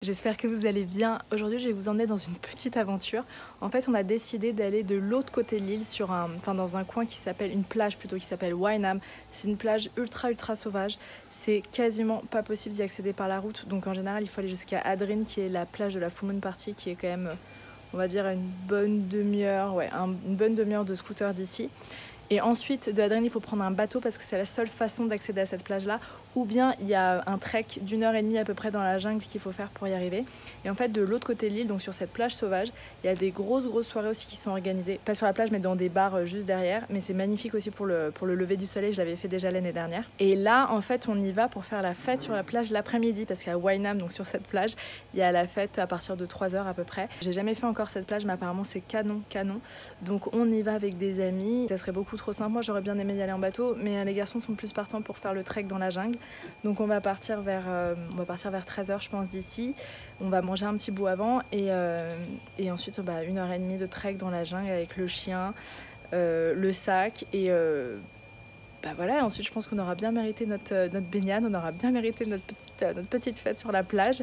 J'espère que vous allez bien. Aujourd'hui, je vais vous emmener dans une petite aventure. En fait, on a décidé d'aller de l'autre côté de l'île, dans un coin qui s'appelle une plage plutôt qui s'appelle Wynham. C'est une plage ultra sauvage. C'est quasiment pas possible d'y accéder par la route. Donc en général, il faut aller jusqu'à Adrine, qui est la plage de la Full Moon Party, qui est quand même, on va dire, une bonne demi-heure, une bonne demi-heure de scooter d'ici. Et ensuite, de Adrine, il faut prendre un bateau parce que c'est la seule façon d'accéder à cette plage-là. Ou bien, il y a un trek d'1h30 à peu près dans la jungle qu'il faut faire pour y arriver. Et en fait, de l'autre côté de l'île, donc sur cette plage sauvage, il y a des grosses soirées aussi qui sont organisées. Pas sur la plage, mais dans des bars juste derrière. Mais c'est magnifique aussi pour le lever du soleil. Je l'avais fait déjà l'année dernière. Et là, en fait, on y va pour faire la fête sur la plage l'après-midi. Parce qu'à Wynham, donc sur cette plage, il y a la fête à partir de 3h à peu près. J'ai jamais fait encore cette plage, mais apparemment, c'est canon. Donc on y va avec des amis. Ça serait beaucoup trop simple. Moi, j'aurais bien aimé y aller en bateau, mais les garçons sont plus partants pour faire le trek dans la jungle. Donc on va partir vers 13h, je pense, d'ici. On va manger un petit bout avant et ensuite 1h30 de trek dans la jungle avec le chien, le sac et voilà. Ensuite, je pense qu'on aura bien mérité notre baignade, on aura bien mérité notre petite fête sur la plage.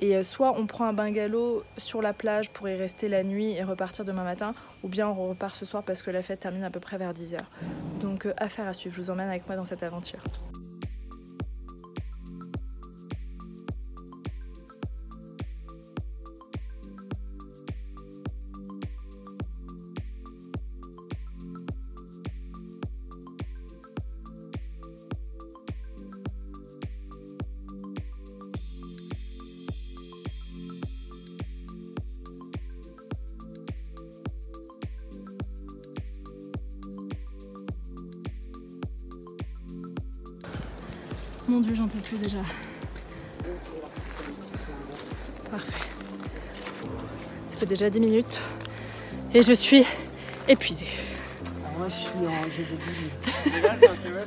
Et soit on prend un bungalow sur la plage pour y rester la nuit et repartir demain matin, ou bien on repart ce soir parce que la fête termine à peu près vers 10h. Donc affaire à suivre, je vous emmène avec moi dans cette aventure. Mon Dieu, j'en peux plus déjà. Parfait. Ça fait déjà 10 minutes et je suis épuisée. Moi, je suis en jeu de billes. C'est vrai.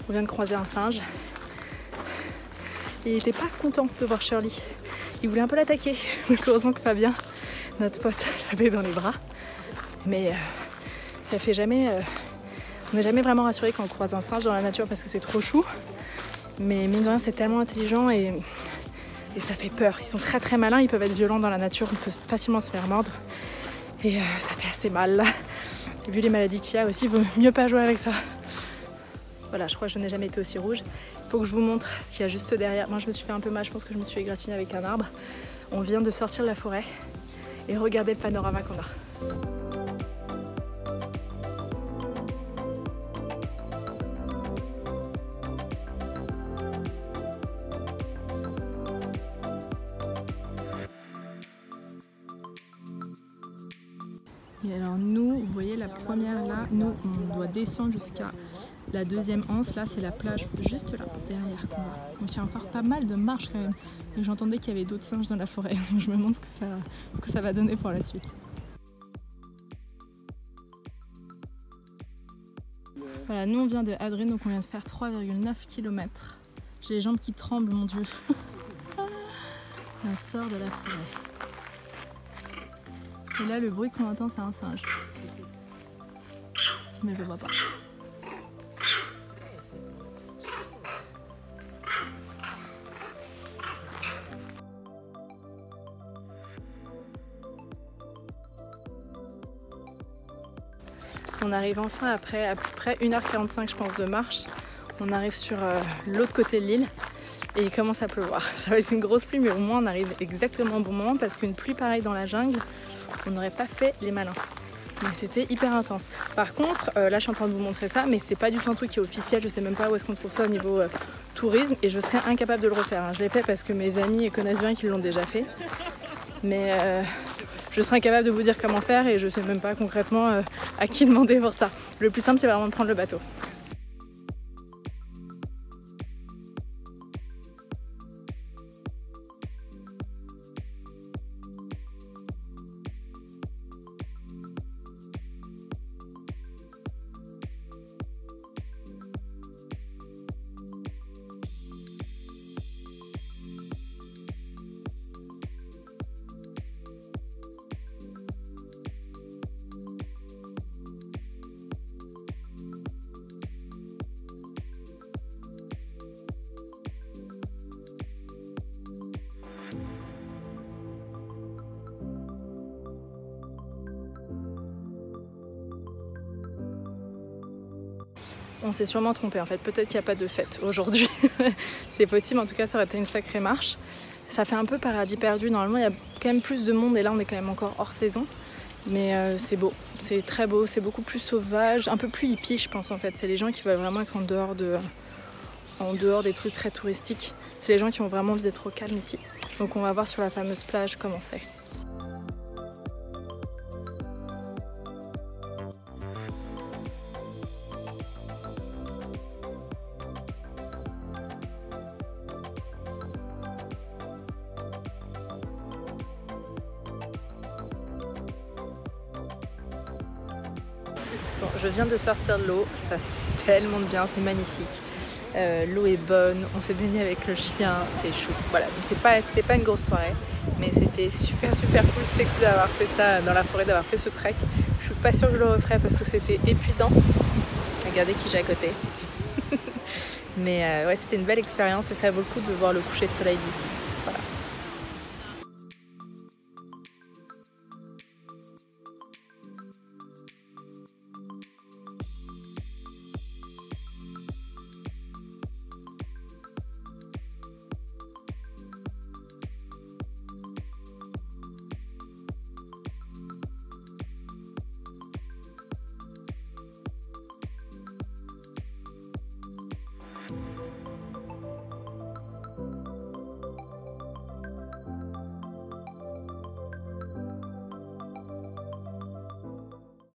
On vient de croiser un singe. Il était pas content de voir Shirley. Il voulait un peu l'attaquer. Donc heureusement que Fabien, notre pote, l'avait dans les bras. Mais ça fait jamais... on n'est jamais vraiment rassuré quand on croise un singe dans la nature parce que c'est trop chou. Mais mine de rien, c'est tellement intelligent et ça fait peur. Ils sont très malins, ils peuvent être violents dans la nature, ils peuvent facilement se faire mordre. Et ça fait assez mal. Et vu les maladies qu'il y a aussi, il vaut mieux pas jouer avec ça. Voilà, je crois que je n'ai jamais été aussi rouge. Il faut que je vous montre ce qu'il y a juste derrière. Moi, je me suis fait un peu mal, je pense que je me suis égratignée avec un arbre. On vient de sortir de la forêt et regardez le panorama qu'on a. Et alors nous, vous voyez la première là, nous on doit descendre jusqu'à la deuxième anse, là c'est la plage juste là, derrière qu'on va. Donc il y a encore pas mal de marches quand même. Et j'entendais qu'il y avait d'autres singes dans la forêt, donc je me demande ce que ça va donner pour la suite. Voilà, nous on vient de Adrine, donc on vient de faire 3,9 km. J'ai les jambes qui tremblent, mon Dieu. On sort de la forêt. Et là, le bruit qu'on entend, c'est un singe. Mais je le vois pas. On arrive enfin après à peu près 1h45, je pense, de marche. On arrive sur l'autre côté de l'île et il commence à pleuvoir. Ça va être une grosse pluie, mais au moins on arrive exactement au bon moment parce qu'une pluie pareille dans la jungle, on n'aurait pas fait les malins. Mais c'était hyper intense. Par contre, là je suis en train de vous montrer ça, mais c'est pas du tout un truc qui est officiel, je sais même pas où est-ce qu'on trouve ça au niveau tourisme et je serais incapable de le refaire. Hein. Je l'ai fait parce que mes amis connaissent bien qu'ils l'ont déjà fait. Mais je serais incapable de vous dire comment faire et je sais même pas concrètement à qui demander pour ça. Le plus simple, c'est vraiment de prendre le bateau. On s'est sûrement trompé en fait, peut-être qu'il n'y a pas de fête aujourd'hui. C'est possible, en tout cas ça aurait été une sacrée marche. Ça fait un peu paradis perdu, normalement il y a quand même plus de monde et là on est quand même encore hors saison. Mais c'est beau, c'est très beau, c'est beaucoup plus sauvage, un peu plus hippie je pense en fait. C'est les gens qui veulent vraiment être en dehors des trucs très touristiques. C'est les gens qui ont vraiment envie d'être au calme ici. Donc on va voir sur la fameuse plage comment c'est. Bon, je viens de sortir de l'eau, ça fait tellement de bien, c'est magnifique. L'eau est bonne, on s'est baigné avec le chien, c'est chou. Voilà, donc c'était pas une grosse soirée, mais c'était super cool, c'était cool d'avoir fait ça dans la forêt, d'avoir fait ce trek. Je suis pas sûre que je le referai parce que c'était épuisant. Regardez qui j'ai à côté. Mais ouais, c'était une belle expérience et ça vaut le coup de voir le coucher de soleil d'ici.